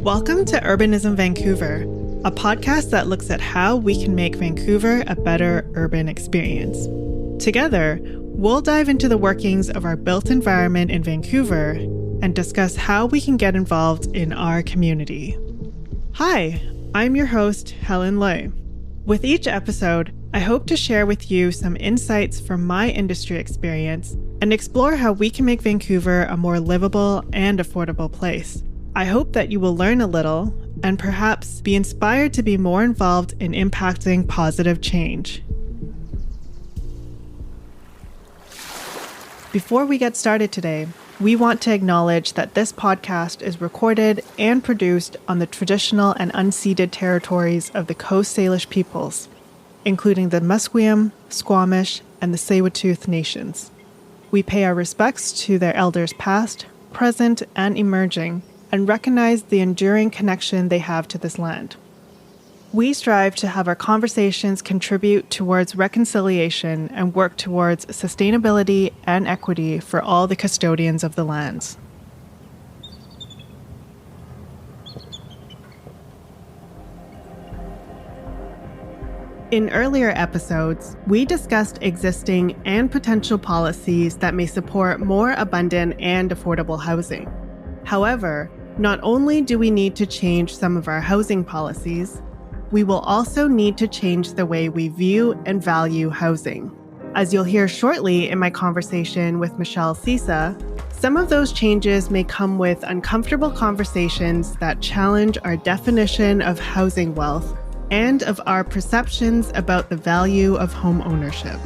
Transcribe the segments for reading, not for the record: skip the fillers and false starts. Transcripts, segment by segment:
Welcome to Urbanism Vancouver, a podcast that looks at how we can make Vancouver a better urban experience. Together, we'll dive into the workings of our built environment in Vancouver and discuss how we can get involved in our community. Hi, I'm your host, Helen Lui. With each episode, I hope to share with you some insights from my industry experience and explore how we can make Vancouver a more livable and affordable place. I hope that you will learn a little and perhaps be inspired to be more involved in impacting positive change. Before we get started today, we want to acknowledge that this podcast is recorded and produced on the traditional and unceded territories of the Coast Salish peoples, including the Musqueam, Squamish, and the Tsleil-Waututh nations. We pay our respects to their elders past, present, and emerging, and recognize the enduring connection they have to this land. We strive to have our conversations contribute towards reconciliation and work towards sustainability and equity for all the custodians of the lands. In earlier episodes, we discussed existing and potential policies that may support more abundant and affordable housing. However, not only do we need to change some of our housing policies, we will also need to change the way we view and value housing. As you'll hear shortly in my conversation with Michelle Cyca, some of those changes may come with uncomfortable conversations that challenge our definition of housing wealth and of our perceptions about the value of home ownership.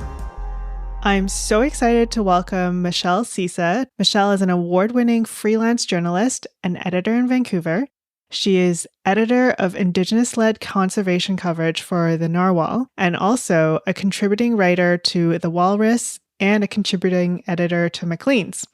I'm so excited to welcome Michelle Cyca. Michelle is an award-winning freelance journalist and editor in Vancouver. She is editor of Indigenous-led conservation coverage for the Narwhal and also a contributing writer to The Walrus and a contributing editor to Maclean's.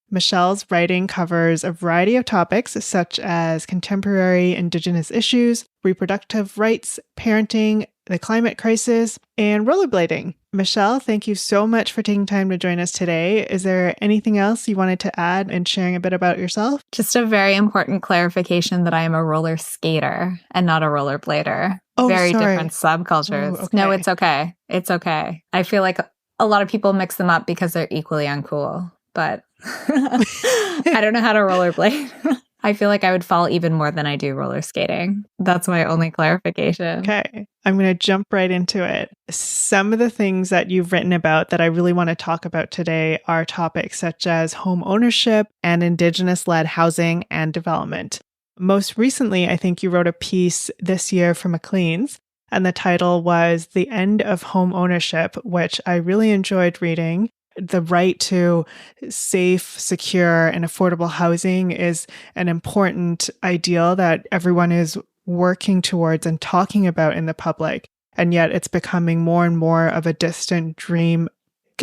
Michelle's writing covers a variety of topics such as contemporary Indigenous issues, reproductive rights, parenting, the climate crisis, and rollerblading. Michelle, thank you so much for taking time to join us today. Is there anything else you wanted to add in sharing a bit about yourself? Just a very important clarification that I am a roller skater and not a rollerblader. Oh, very sorry. Different subcultures. Oh, okay. No, it's okay. It's okay. I feel like a lot of people mix them up because they're equally uncool, but I don't know how to rollerblade. I feel like I would fall even more than I do roller skating. That's my only clarification. Okay, I'm going to jump right into it. Some of the things that you've written about that I really want to talk about today are topics such as home ownership and Indigenous-led housing and development. Most recently, I think you wrote a piece this year for Maclean's, and the title was The End of Home Ownership, which I really enjoyed reading. The right to safe, secure, and affordable housing is an important ideal that everyone is working towards and talking about in the public. And yet it's becoming more and more of a distant dream,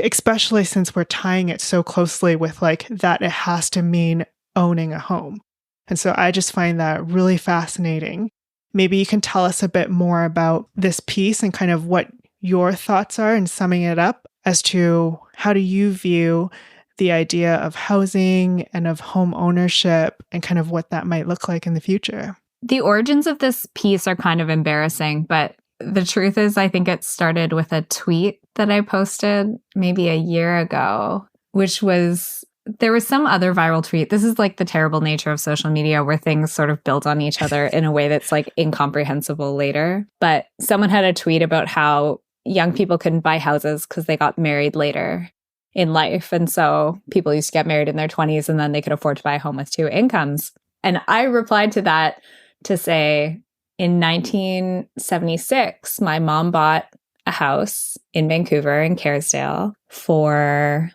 especially since we're tying it so closely with that it has to mean owning a home. And so I just find that really fascinating. Maybe you can tell us a bit more about this piece and kind of what your thoughts are in summing it up as to how do you view the idea of housing and of home ownership and kind of what that might look like in the future. The origins of this piece are kind of embarrassing, but the truth is I think it started with a tweet that I posted maybe a year ago, which was, there was some other viral tweet. This is like the terrible nature of social media where things sort of build on each other in a way that's like incomprehensible later. But someone had a tweet about how young people couldn't buy houses because they got married later in life. And so people used to get married in their 20s and then they could afford to buy a home with two incomes. And I replied to that to say, in 1976, my mom bought a house in Vancouver in Kerrisdale for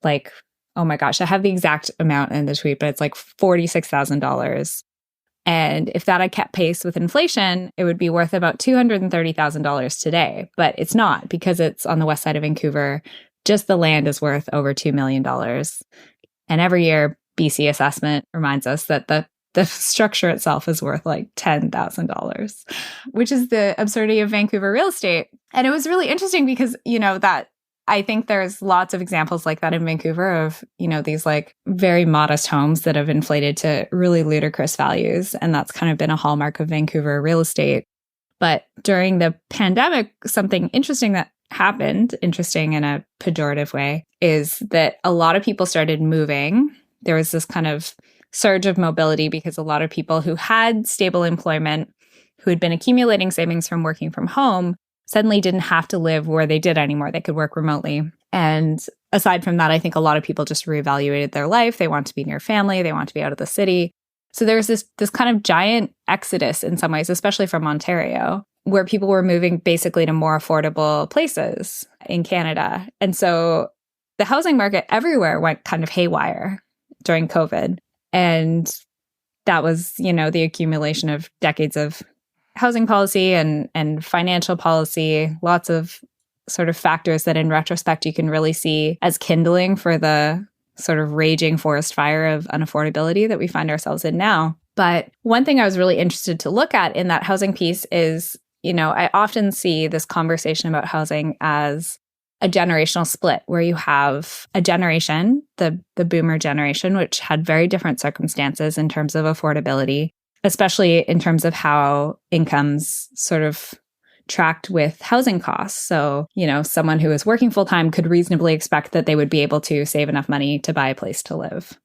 oh my gosh, I have the exact amount in the tweet, but it's like $46,000. And if that had kept pace with inflation, it would be worth about $230,000 today. But it's not, because it's on the west side of Vancouver. Just the land is worth over $2 million. And every year, BC assessment reminds us that the structure itself is worth like $10,000, which is the absurdity of Vancouver real estate. And it was really interesting because, that I think there's lots of examples like that in Vancouver of, these like very modest homes that have inflated to really ludicrous values. And that's kind of been a hallmark of Vancouver real estate. But during the pandemic, something interesting that happened, interesting in a pejorative way, is that a lot of people started moving. There was this kind of surge of mobility because a lot of people who had stable employment, who had been accumulating savings from working from home, suddenly didn't have to live where they did anymore. They could work remotely. And aside from that, I think a lot of people just reevaluated their life. They want to be near family. They want to be out of the city. So there's this kind of giant exodus in some ways, especially from Ontario, where people were moving basically to more affordable places in Canada. And so the housing market everywhere went kind of haywire during COVID. And that was, the accumulation of decades of housing policy and financial policy, lots of sort of factors that in retrospect you can really see as kindling for the sort of raging forest fire of unaffordability that we find ourselves in now. But one thing I was really interested to look at in that housing piece is, I often see this conversation about housing as a generational split where you have a generation, the boomer generation, which had very different circumstances in terms of affordability, especially in terms of how incomes sort of tracked with housing costs. So, someone who is working full time could reasonably expect that they would be able to save enough money to buy a place to live.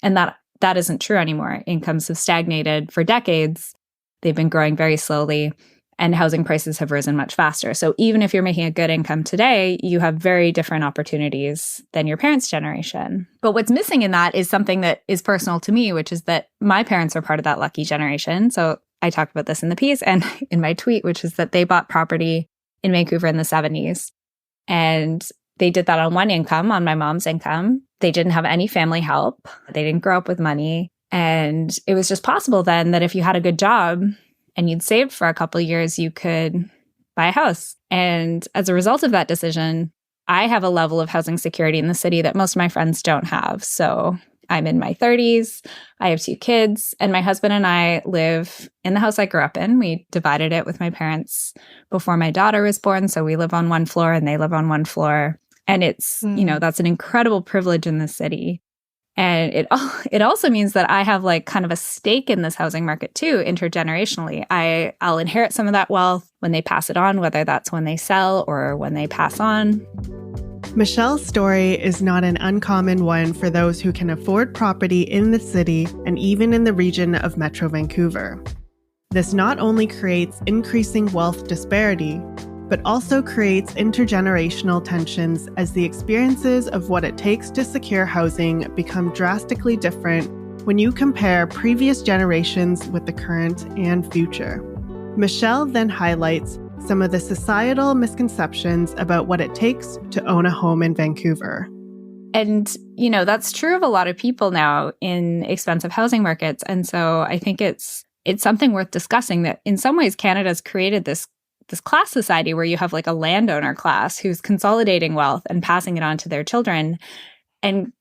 And that isn't true anymore. Incomes have stagnated for decades. They've been growing very slowly, and housing prices have risen much faster. So even if you're making a good income today, you have very different opportunities than your parents' generation. But what's missing in that is something that is personal to me, which is that my parents are part of that lucky generation. So I talk about this in the piece and in my tweet, which is that they bought property in Vancouver in the 70s. And they did that on one income, on my mom's income. They didn't have any family help. They didn't grow up with money. And it was just possible then that if you had a good job and you'd saved for a couple of years, you could buy a house. And as a result of that decision, I have a level of housing security in the city that most of my friends don't have. So I'm in my 30s, I have 2 kids, and my husband and I live in the house I grew up in. We divided it with my parents before my daughter was born. So we live on one floor and they live on one floor. And it's, that's an incredible privilege in the city. And it also means that I have like kind of a stake in this housing market too, intergenerationally. I'll inherit some of that wealth when they pass it on, whether that's when they sell or when they pass on. Michelle's story is not an uncommon one for those who can afford property in the city and even in the region of Metro Vancouver. This not only creates increasing wealth disparity, but also creates intergenerational tensions as the experiences of what it takes to secure housing become drastically different when you compare previous generations with the current and future. Michelle then highlights some of the societal misconceptions about what it takes to own a home in Vancouver. And, that's true of a lot of people now in expensive housing markets. And so I think it's something worth discussing that in some ways Canada's created this class society where you have like a landowner class who's consolidating wealth and passing it on to their children. And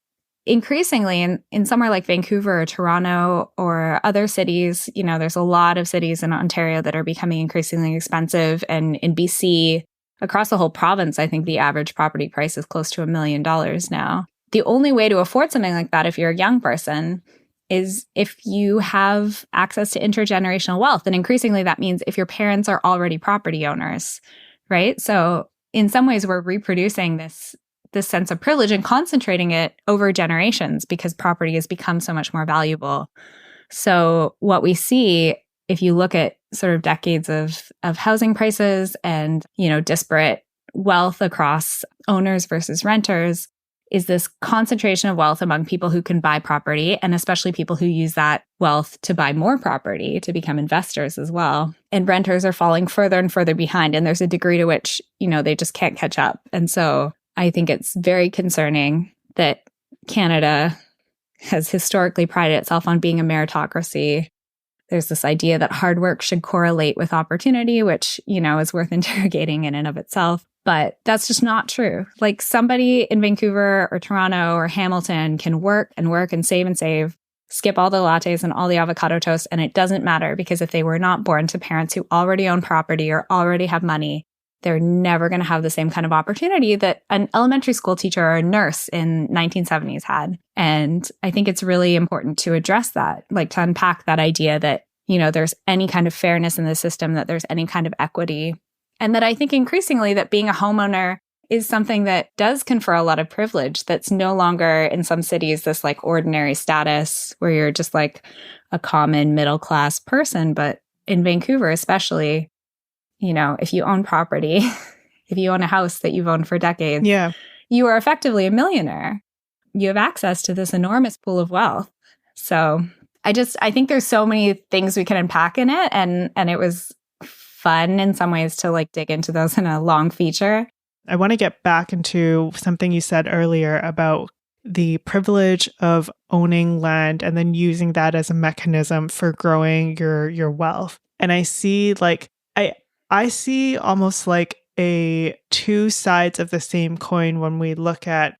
increasingly in somewhere like Vancouver or Toronto or other cities, there's a lot of cities in Ontario that are becoming increasingly expensive. And in BC, across the whole province, I think the average property price is close to $1 million now. The only way to afford something like that if you're a young person is if you have access to intergenerational wealth. And increasingly, that means if your parents are already property owners, right? So in some ways, we're reproducing this sense of privilege and concentrating it over generations because property has become so much more valuable. So what we see, if you look at sort of decades of housing prices and, disparate wealth across owners versus renters, is this concentration of wealth among people who can buy property, and especially people who use that wealth to buy more property, to become investors as well. And renters are falling further and further behind, and there's a degree to which, they just can't catch up. And so I think it's very concerning that Canada has historically prided itself on being a meritocracy. There's this idea that hard work should correlate with opportunity, which, is worth interrogating in and of itself. But that's just not true. Like somebody in Vancouver or Toronto or Hamilton can work and save, skip all the lattes and all the avocado toast, and it doesn't matter because if they were not born to parents who already own property or already have money, they're never going to have the same kind of opportunity that an elementary school teacher or a nurse in 1970s had. And I think it's really important to address that, like to unpack that idea that, there's any kind of fairness in the system, that there's any kind of equity. And that I think increasingly that being a homeowner is something that does confer a lot of privilege, that's no longer in some cities this like ordinary status where you're just like a common middle-class person. But in Vancouver, especially, if you own property, if you own a house that you've owned for decades, you are effectively a millionaire. You have access to this enormous pool of wealth. So I think there's so many things we can unpack in it. And it was fun in some ways to like dig into those in a long feature. I want to get back into something you said earlier about the privilege of owning land and then using that as a mechanism for growing your wealth. And I see I see almost like two sides of the same coin when we look at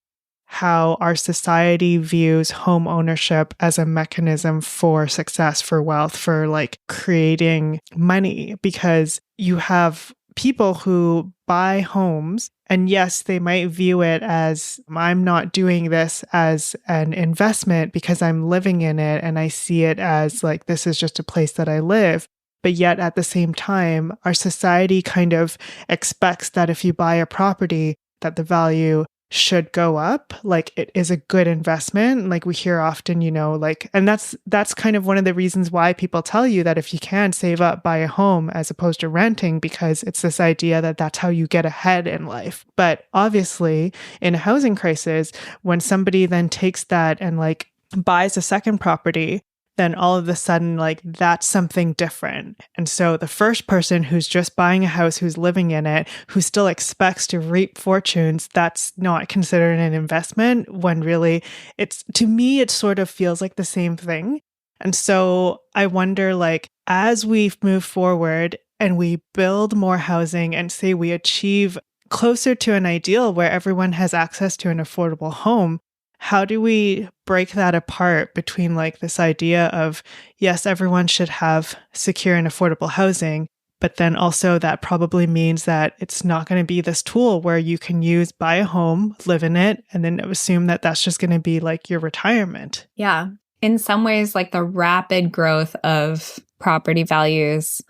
how our society views home ownership as a mechanism for success, for wealth, for like creating money, because you have people who buy homes, and yes, they might view it as, I'm not doing this as an investment because I'm living in it and I see it as like, this is just a place that I live. But yet at the same time, our society kind of expects that if you buy a property, that the value should go up, like it is a good investment. Like we hear often, and that's kind of one of the reasons why people tell you that if you can save up, buy a home as opposed to renting, because it's this idea that that's how you get ahead in life. But obviously in a housing crisis, when somebody then takes that and like buys a second property, then all of a sudden, like that's something different. And so the first person who's just buying a house, who's living in it, who still expects to reap fortunes, that's not considered an investment, when really to me, it sort of feels like the same thing. And so I wonder, like, as we move forward and we build more housing and say we achieve closer to an ideal where everyone has access to an affordable home, how do we break that apart between like this idea of, yes, everyone should have secure and affordable housing, but then also that probably means that it's not going to be this tool where you can buy a home, live in it, and then assume that that's just going to be like your retirement. Yeah. In some ways, like the rapid growth of property values,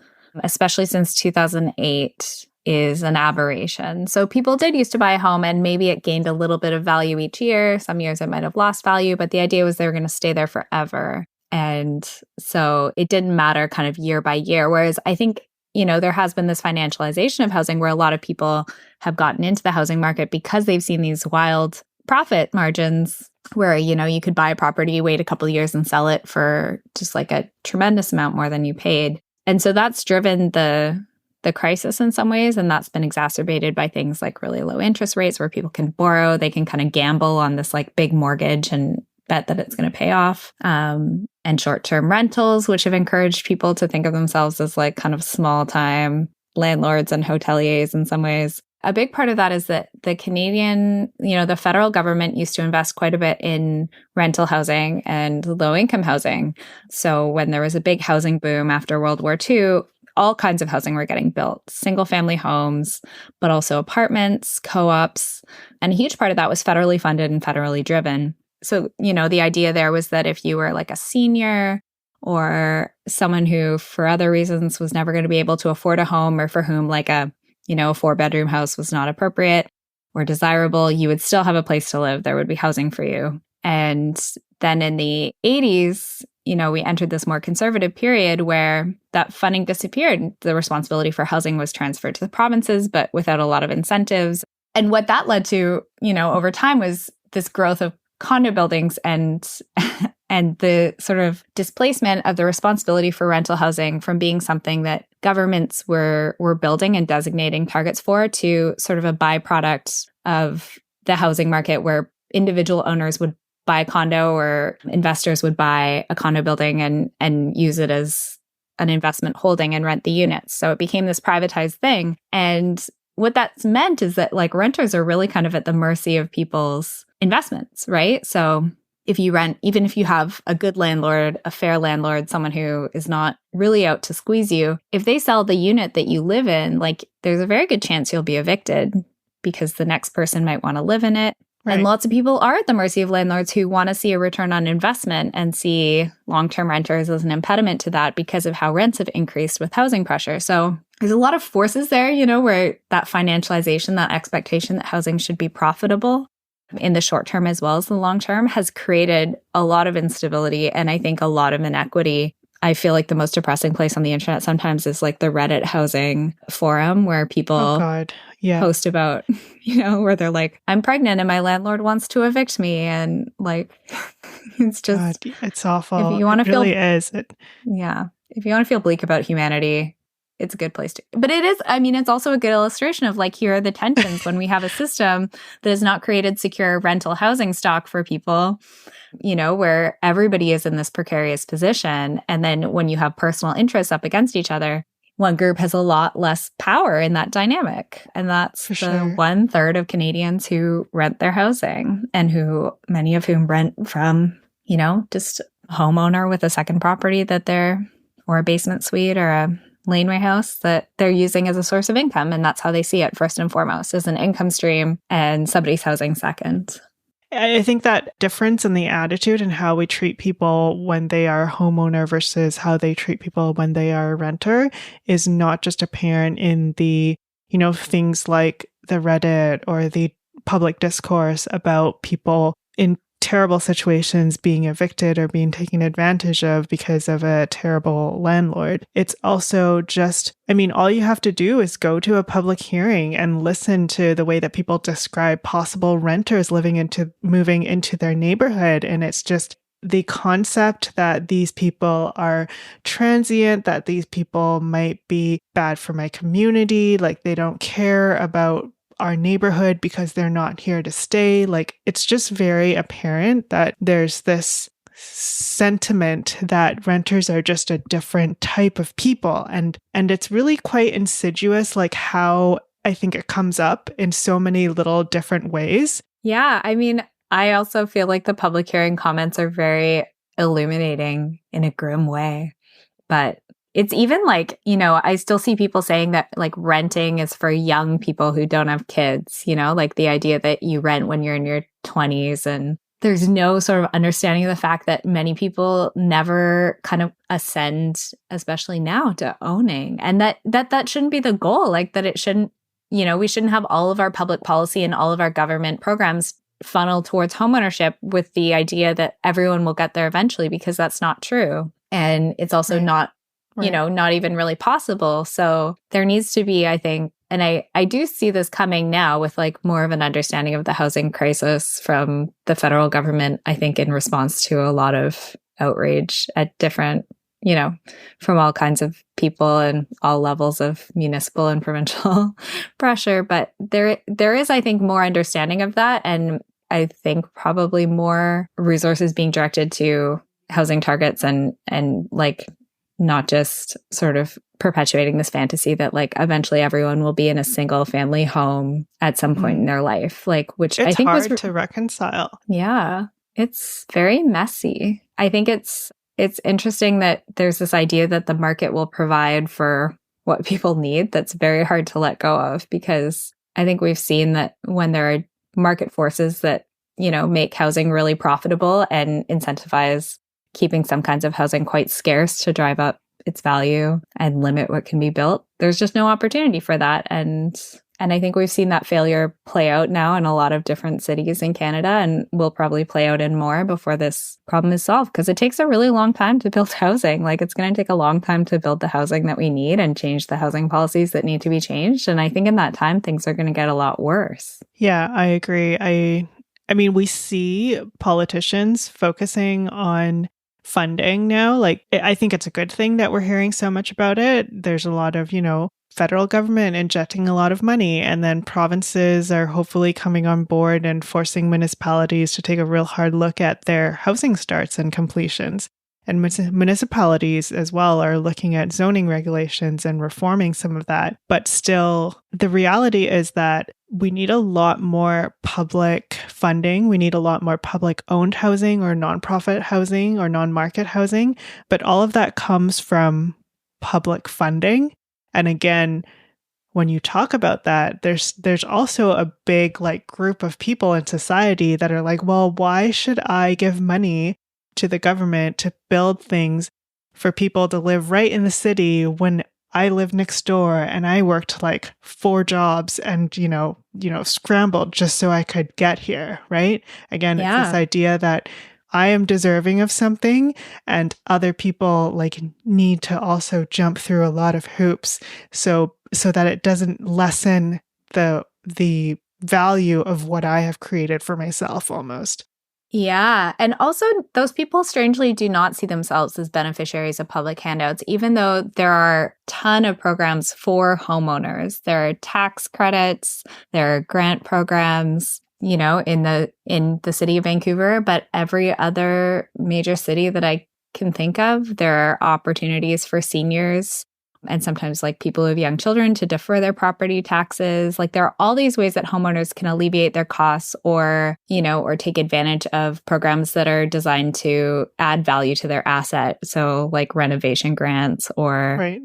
especially since 2008, is an aberration. So people did used to buy a home and maybe it gained a little bit of value each year. Some years it might have lost value, but the idea was they were going to stay there forever. And so it didn't matter kind of year by year. Whereas I think, there has been this financialization of housing where a lot of people have gotten into the housing market because they've seen these wild profit margins where, you could buy a property, wait a couple of years and sell it for just like a tremendous amount more than you paid. And so that's driven the crisis in some ways. And that's been exacerbated by things like really low interest rates where people can borrow, they can kind of gamble on this like big mortgage and bet that it's going to pay off. And short-term rentals, which have encouraged people to think of themselves as like kind of small-time landlords and hoteliers in some ways. A big part of that is that the Canadian, the federal government used to invest quite a bit in rental housing and low-income housing. So when there was a big housing boom after World War II, all kinds of housing were getting built, single family homes, but also apartments, co-ops. And a huge part of that was federally funded and federally driven. So, the idea there was that if you were like a senior or someone who for other reasons was never going to be able to afford a home, or for whom like a 4-bedroom house was not appropriate or desirable, you would still have a place to live. There would be housing for you. And then in the 80s, we entered this more conservative period where that funding disappeared. The responsibility for housing was transferred to the provinces, but without a lot of incentives. And what that led to, over time was this growth of condo buildings and the sort of displacement of the responsibility for rental housing from being something that governments were building and designating targets for to sort of a byproduct of the housing market where individual owners would buy a condo or investors would buy a condo building and use it as an investment holding and rent the units. So it became this privatized thing. And what that's meant is that like renters are really kind of at the mercy of people's investments, right? So if you rent, even if you have a good landlord, a fair landlord, someone who is not really out to squeeze you, if they sell the unit that you live in, like there's a very good chance you'll be evicted because the next person might want to live in it. Right. And lots of people are at the mercy of landlords who want to see a return on investment and see long-term renters as an impediment to that because of how rents have increased with housing pressure. So there's a lot of forces there, where that financialization, that expectation that housing should be profitable in the short term as well as the long term has created a lot of instability and I think a lot of inequity. I feel like the most depressing place on the internet sometimes is like the Reddit housing forum where people post about, where they're like, I'm pregnant and my landlord wants to evict me. And like, it's just, it's awful. If you want to feel, really is. Yeah. If you want to feel bleak about humanity, it's a good place to. But it is, it's also a good illustration of like, here are the tensions when we have a system that has not created secure rental housing stock for people, where everybody is in this precarious position. And then when you have personal interests up against each other, one group has a lot less power in that dynamic. And that's the 1/3 of Canadians who rent their housing and who many of whom rent from, just a homeowner with a second property or a basement suite or a laneway house that they're using as a source of income. And that's how they see it first and foremost, as an income stream and somebody's housing second. I think that difference in the attitude and how we treat people when they are homeowner versus how they treat people when they are a renter is not just apparent in the, things like the Reddit or the public discourse about people in terrible situations being evicted or being taken advantage of because of a terrible landlord. It's also just, all you have to do is go to a public hearing and listen to the way that people describe possible renters moving into their neighborhood. And it's just the concept that these people are transient, that these people might be bad for my community, like they don't care about our neighborhood because they're not here to stay. Like, it's just very apparent that there's this sentiment that renters are just a different type of people. And it's really quite insidious, like how I think it comes up in so many little different ways. Yeah. I also feel like the public hearing comments are very illuminating in a grim way. But it's even like, I still see people saying that like renting is for young people who don't have kids, like the idea that you rent when you're in your 20s. And there's no sort of understanding of the fact that many people never kind of ascend, especially now, to owning. And that shouldn't be the goal. Like that it shouldn't, we shouldn't have all of our public policy and all of our government programs funnel towards homeownership with the idea that everyone will get there eventually, because that's not true. And it's also not even really possible. So there needs to be, I think, and I do see this coming now with like more of an understanding of the housing crisis from the federal government, I think in response to a lot of outrage at different, from all kinds of people and all levels of municipal and provincial pressure. But there is, I think, more understanding of that. And I think probably more resources being directed to housing targets and like not just sort of perpetuating this fantasy that like eventually everyone will be in a single family home at some point in their life, like, which it's I think hard to reconcile. Yeah, it's very messy. I think it's interesting that there's this idea that the market will provide for what people need. That's very hard to let go of, because I think we've seen that when there are market forces that, make housing really profitable and incentivize keeping some kinds of housing quite scarce to drive up its value and limit what can be built, there's just no opportunity for that. And I think we've seen that failure play out now in a lot of different cities in Canada, and will probably play out in more before this problem is solved, because it takes a really long time to build housing. Like, it's going to take a long time to build the housing that we need and change the housing policies that need to be changed. And I think in that time, things are going to get a lot worse. Yeah, I agree. I mean, we see politicians focusing on funding now. Like, I think it's a good thing that we're hearing so much about it. There's a lot of, federal government injecting a lot of money, and then provinces are hopefully coming on board and forcing municipalities to take a real hard look at their housing starts and completions. And municipalities as well are looking at zoning regulations and reforming some of that. But still, the reality is that we need a lot more public funding. We need a lot more public owned housing or nonprofit housing or non-market housing. But all of that comes from public funding. And again, when you talk about that, there's also a big like group of people in society that are like, well, why should I give money to the government to build things for people to live right in the city when I live next door and I worked like 4 jobs and, scrambled just so I could get here, right? Again, It's this idea that I am deserving of something and other people like need to also jump through a lot of hoops so that it doesn't lessen the value of what I have created for myself almost. Yeah. And also, those people strangely do not see themselves as beneficiaries of public handouts, even though there are a ton of programs for homeowners. There are tax credits, there are grant programs, in the city of Vancouver, but every other major city that I can think of, there are opportunities for seniors and sometimes like people who have young children to defer their property taxes. Like there are all these ways that homeowners can alleviate their costs or take advantage of programs that are designed to add value to their asset. So like renovation grants or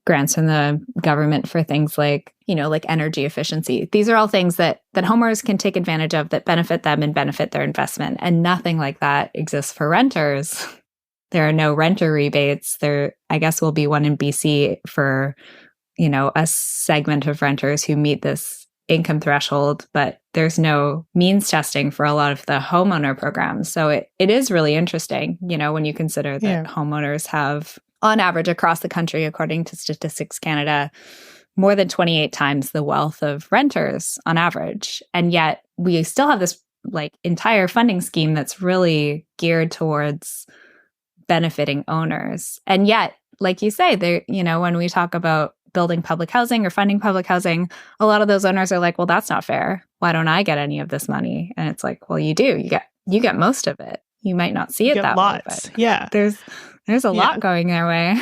grants from the government for things like, like energy efficiency. These are all things that homeowners can take advantage of that benefit them and benefit their investment. And nothing like that exists for renters. There are no renter rebates. There, I guess, will be one in BC for, a segment of renters who meet this income threshold, but there's no means testing for a lot of the homeowner programs. So it is really interesting, when you consider that homeowners have, on average across the country, according to Statistics Canada, more than 28 times the wealth of renters on average. And yet we still have this like entire funding scheme that's really geared towards benefiting owners. And yet, like you say, there, when we talk about building public housing or funding public housing, a lot of those owners are like, well, that's not fair. Why don't I get any of this money? And it's like, well, you do. You get most of it. You might not see it that way. But there's a lot going their way.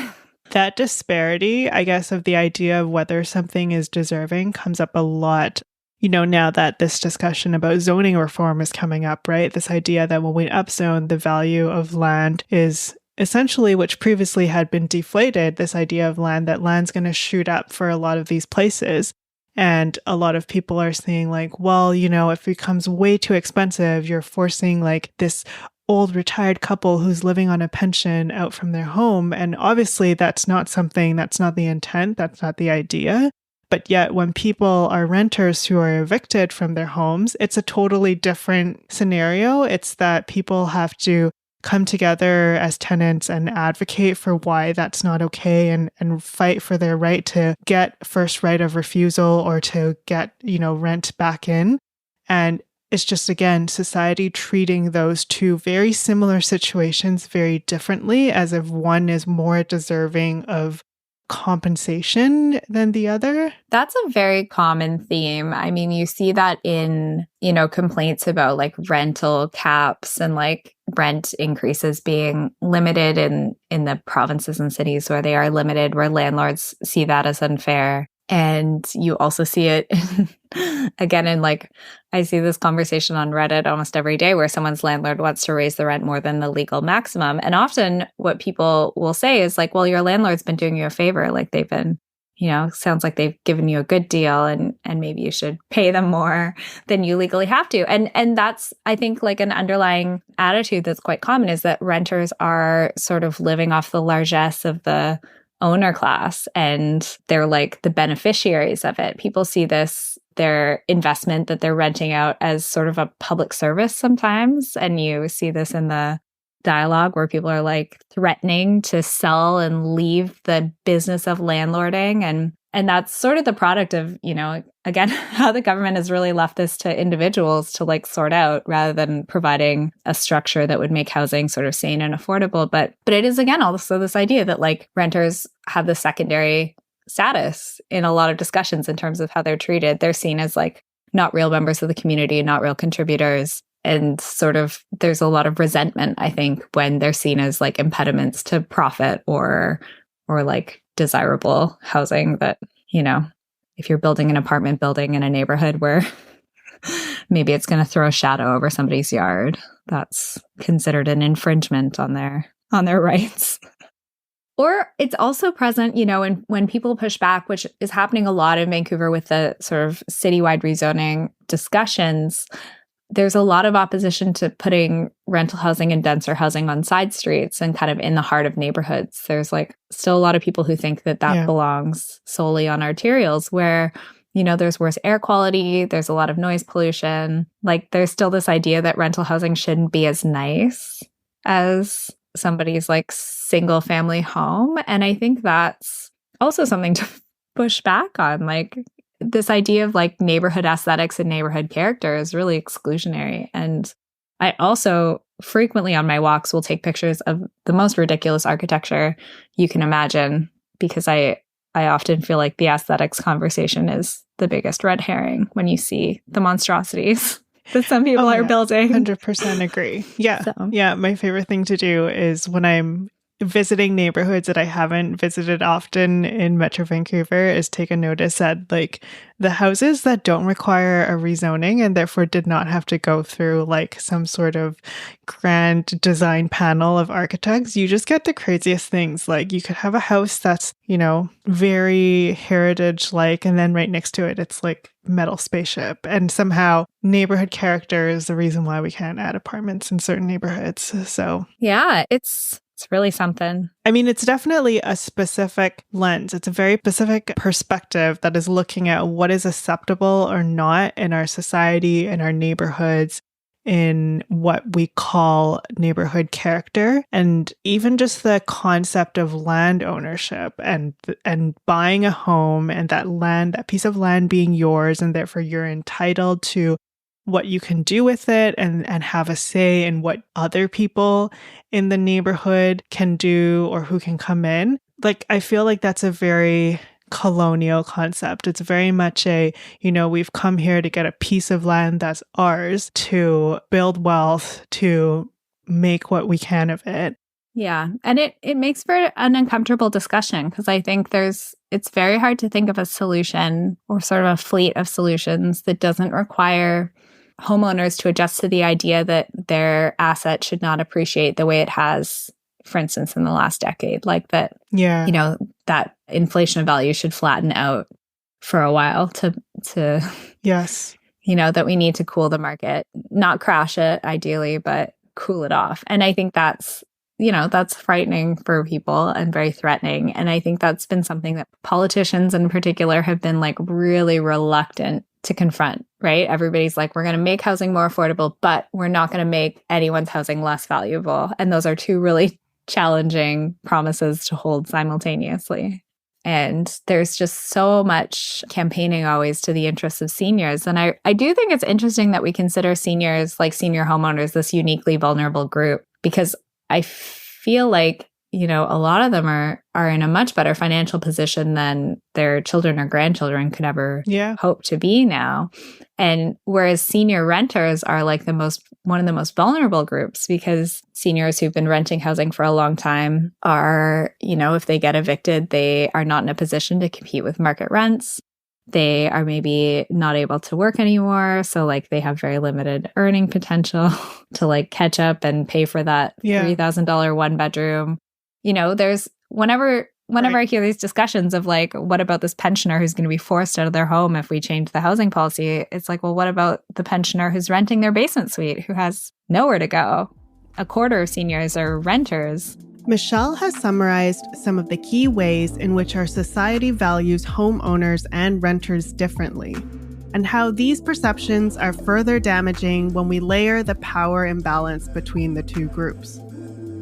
That disparity, I guess, of the idea of whether something is deserving comes up a lot. Now that this discussion about zoning reform is coming up, right? This idea that when we upzone, the value of land is essentially, which previously had been deflated, this idea of that land's going to shoot up for a lot of these places. And a lot of people are saying like, well, if it becomes way too expensive, you're forcing like this old retired couple who's living on a pension out from their home. And obviously that's not the intent, that's not the idea. But yet when people are renters who are evicted from their homes, it's a totally different scenario. It's that people have to come together as tenants and advocate for why that's not okay and fight for their right to get first right of refusal or to get, rent back in. And it's just, again, society treating those two very similar situations very differently, as if one is more deserving of compensation than the other. That's a very common theme. I mean, you see that in, complaints about like rental caps and like rent increases being limited in the provinces and cities where they are limited, where landlords see that as unfair. And you also see it again in like, I see this conversation on Reddit almost every day where someone's landlord wants to raise the rent more than the legal maximum. And often what people will say is like, well, your landlord's been doing you a favor. Like they've been, sounds like they've given you a good deal and maybe you should pay them more than you legally have to. And that's, I think, like an underlying attitude that's quite common is that renters are sort of living off the largesse of the owner class and they're like the beneficiaries of it. People see their investment that they're renting out as sort of a public service sometimes. And you see this in the dialogue where people are like threatening to sell and leave the business of landlording. And that's sort of the product of, again, how the government has really left this to individuals to like sort out rather than providing a structure that would make housing sort of sane and affordable. But it is, again, also this idea that like renters have the secondary status in a lot of discussions in terms of how they're treated. They're seen as like not real members of the community, not real contributors. And sort of there's a lot of resentment, I think, when they're seen as like impediments to profit or like desirable housing that, if you're building an apartment building in a neighborhood where maybe it's going to throw a shadow over somebody's yard, that's considered an infringement on their rights. Or it's also present, when people push back, which is happening a lot in Vancouver with the sort of citywide rezoning discussions. There's a lot of opposition to putting rental housing and denser housing on side streets and kind of in the heart of neighborhoods. There's still a lot of people who think that belongs solely on arterials where, there's worse air quality, there's a lot of noise pollution. There's still this idea that rental housing shouldn't be as nice as somebody's single family home. And I think that's also something to push back on. This idea of neighborhood aesthetics and neighborhood character is really exclusionary. And I also frequently on my walks will take pictures of the most ridiculous architecture you can imagine, because I often feel like the aesthetics conversation is the biggest red herring when you see the monstrosities that some people are building. 100% agree. Yeah. Yeah. My favorite thing to do is when I'm visiting neighborhoods that I haven't visited often in Metro Vancouver is take a notice at the houses that don't require a rezoning and therefore did not have to go through some sort of grand design panel of architects. You just get the craziest things. You could have a house that's, very heritage-like, and then right next to it, it's metal spaceship. And somehow neighborhood character is the reason why we can't add apartments in certain neighborhoods. So yeah, it's really something. I mean, it's definitely a specific lens. It's a very specific perspective that is looking at what is acceptable or not in our society, in our neighborhoods, in what we call neighborhood character, and even just the concept of land ownership and buying a home and that piece of land being yours, and therefore you're entitled to what you can do with it and have a say in what other people in the neighborhood can do or who can come in. I feel like that's a very colonial concept. It's very much we've come here to get a piece of land that's ours, to build wealth, to make what we can of it. Yeah. And it makes for an uncomfortable discussion, because I think it's very hard to think of a solution or sort of a fleet of solutions that doesn't require homeowners to adjust to the idea that their asset should not appreciate the way it has, for instance, in the last decade, that inflation of value should flatten out for a while to yes, that we need to cool the market, not crash it ideally, but cool it off. And I think that's frightening for people and very threatening. And I think that's been something that politicians in particular have been really reluctant to confront, right? Everybody's we're going to make housing more affordable, but we're not going to make anyone's housing less valuable. And those are two really challenging promises to hold simultaneously. And there's just so much campaigning always to the interests of seniors. And I do think it's interesting that we consider seniors, senior homeowners, this uniquely vulnerable group, because I feel a lot of them are in a much better financial position than their children or grandchildren could ever hope to be now. And whereas senior renters are one of the most vulnerable groups, because seniors who've been renting housing for a long time are, if they get evicted, they are not in a position to compete with market rents. They are maybe not able to work anymore. So they have very limited earning potential to catch up and pay for that $3,000 one bedroom. There's whenever I hear these discussions of what about this pensioner who's going to be forced out of their home if we change the housing policy? It's well, what about the pensioner who's renting their basement suite, who has nowhere to go? A quarter of seniors are renters. Michelle has summarized some of the key ways in which our society values homeowners and renters differently, and how these perceptions are further damaging when we layer the power imbalance between the two groups.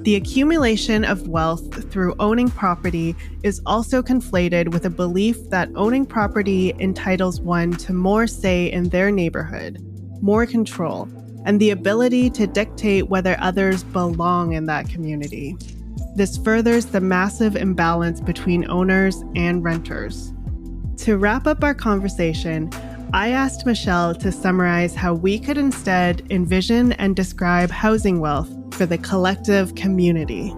The accumulation of wealth through owning property is also conflated with a belief that owning property entitles one to more say in their neighborhood, more control, and the ability to dictate whether others belong in that community. This furthers the massive imbalance between owners and renters. To wrap up our conversation, I asked Michelle to summarize how we could instead envision and describe housing wealth for the collective community.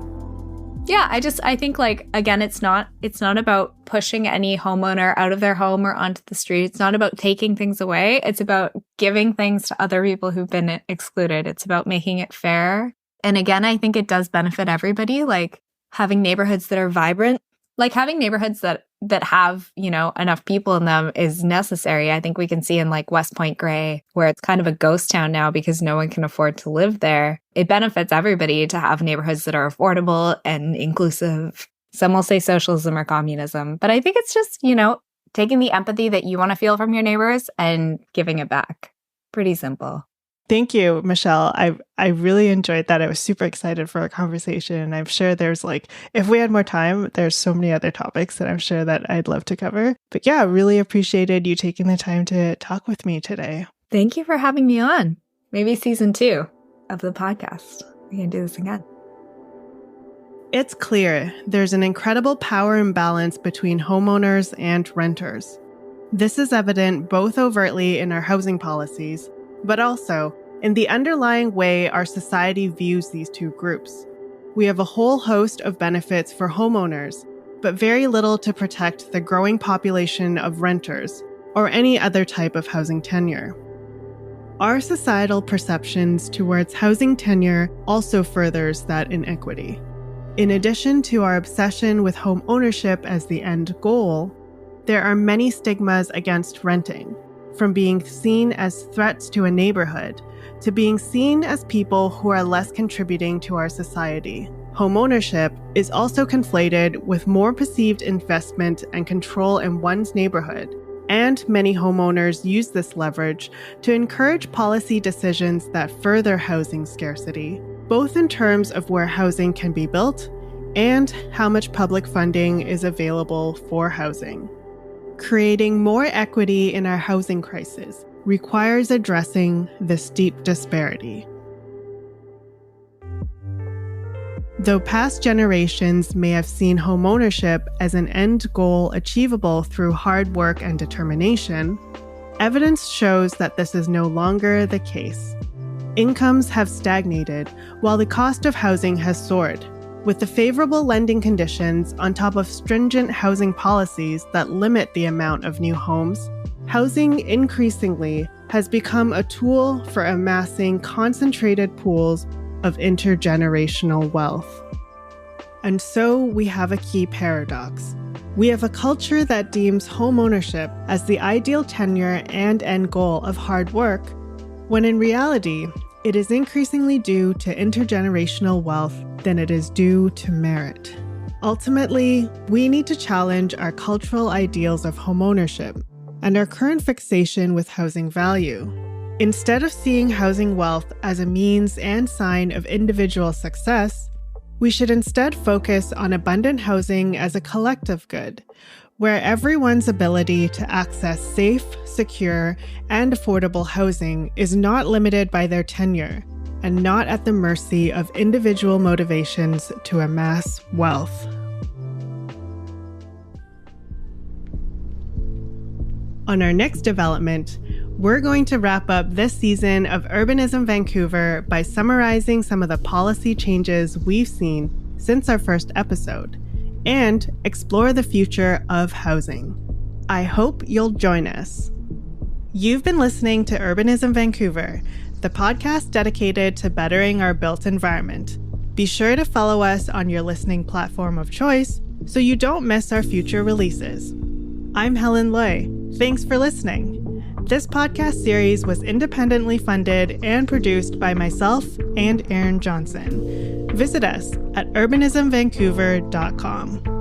Yeah, I think like, again, it's not about pushing any homeowner out of their home or onto the street. It's not about taking things away. It's about giving things to other people who've been excluded. It's about making it fair. And again, I think it does benefit everybody, like having neighborhoods that are vibrant, like having neighborhoods that have, enough people in them is necessary. I think we can see in like West Point Grey, where it's kind of a ghost town now because no one can afford to live there. It benefits everybody to have neighborhoods that are affordable and inclusive. Some will say socialism or communism, but I think it's just, taking the empathy that you want to feel from your neighbors and giving it back. Pretty simple. Thank you, Michelle. I really enjoyed that. I was super excited for our conversation. And I'm sure there's if we had more time, there's so many other topics that I'm sure that I'd love to cover. But yeah, really appreciated you taking the time to talk with me today. Thank you for having me on. Maybe season 2 of the podcast. We can do this again. It's clear there's an incredible power imbalance between homeowners and renters. This is evident both overtly in our housing policies, but also in the underlying way our society views these two groups. We have a whole host of benefits for homeowners, but very little to protect the growing population of renters or any other type of housing tenure. Our societal perceptions towards housing tenure also furthers that inequity. In addition to our obsession with home ownership as the end goal, there are many stigmas against renting, from being seen as threats to a neighborhood to being seen as people who are less contributing to our society. Homeownership is also conflated with more perceived investment and control in one's neighborhood, and many homeowners use this leverage to encourage policy decisions that further housing scarcity, both in terms of where housing can be built and how much public funding is available for housing. Creating more equity in our housing crisis requires addressing this deep disparity. Though past generations may have seen homeownership as an end goal achievable through hard work and determination, evidence shows that this is no longer the case. Incomes have stagnated while the cost of housing has soared. With the favorable lending conditions on top of stringent housing policies that limit the amount of new homes, housing increasingly has become a tool for amassing concentrated pools of intergenerational wealth. And so we have a key paradox. We have a culture that deems homeownership as the ideal tenure and end goal of hard work, when in reality, it is increasingly due to intergenerational wealth than it is due to merit. Ultimately, we need to challenge our cultural ideals of homeownership and our current fixation with housing value. Instead of seeing housing wealth as a means and sign of individual success, we should instead focus on abundant housing as a collective good, where everyone's ability to access safe, secure, and affordable housing is not limited by their tenure and not at the mercy of individual motivations to amass wealth. On our next development, we're going to wrap up this season of Urbanism Vancouver by summarizing some of the policy changes we've seen since our first episode and explore the future of housing. I hope you'll join us. You've been listening to Urbanism Vancouver, the podcast dedicated to bettering our built environment. Be sure to follow us on your listening platform of choice so you don't miss our future releases. I'm Helen Lui. Thanks for listening. This podcast series was independently funded and produced by myself and Aaron Johnson. Visit us at urbanismvancouver.com.